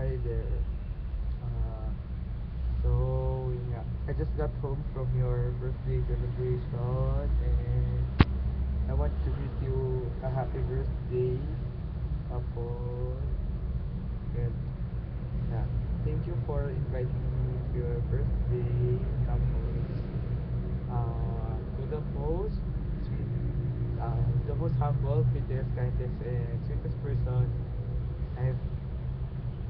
Hi there. Uh, so, yun nga. I just got home from your birthday celebration and I want to wish you a happy birthday. Tapos, yun. Yeah. Thank you for inviting me to your birthday. Tapos, to the most humble, prettiest, kindest, and sweetest person I've,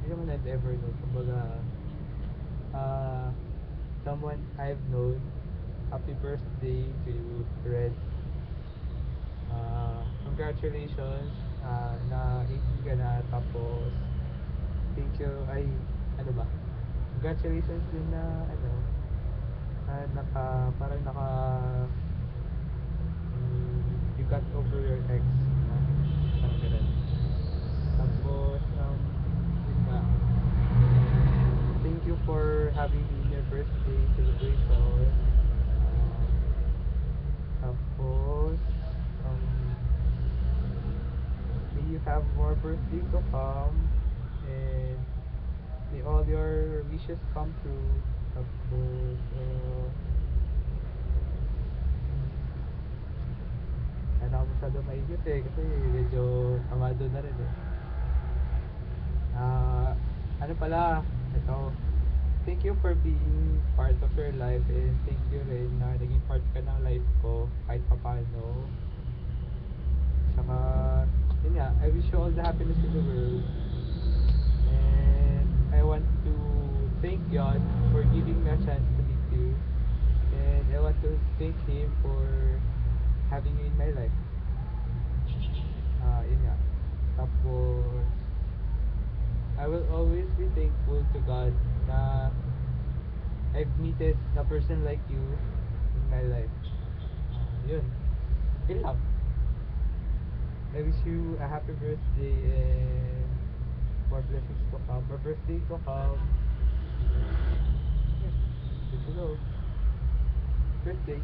hindi naman I've ever known. Kumbaga, uh, someone I've known, happy birthday to you, Red. Congratulations, na 18 ka na, tapos, thank you, ay, ano ba? Congratulations din na, ano, parang you got over your ex, na, parang ganun. Tapos, yun nga, thank you for having me in your birthday celebration. Tapos, um, may you have more birthdays to come, and may all your wishes come true. Tapos, ano ako masyado maigit kasi medyo amado na rin eh. Ano pala, ito, thank you for being part of your life and thank you rin na naging part ka ng life ko kahit papano. Saka, yun nga, I wish you all the happiness in the world. And I want to thank God for giving me a chance to meet you. And I want to thank Him for having you in my life. Yun nga. Tapos, I will always be thankful to God na I've meted a person like you in my life. Yun. Yun lang. I wish you a happy birthday and more blessings to come. More birthday to come. Yeah. Good to go. Birthday.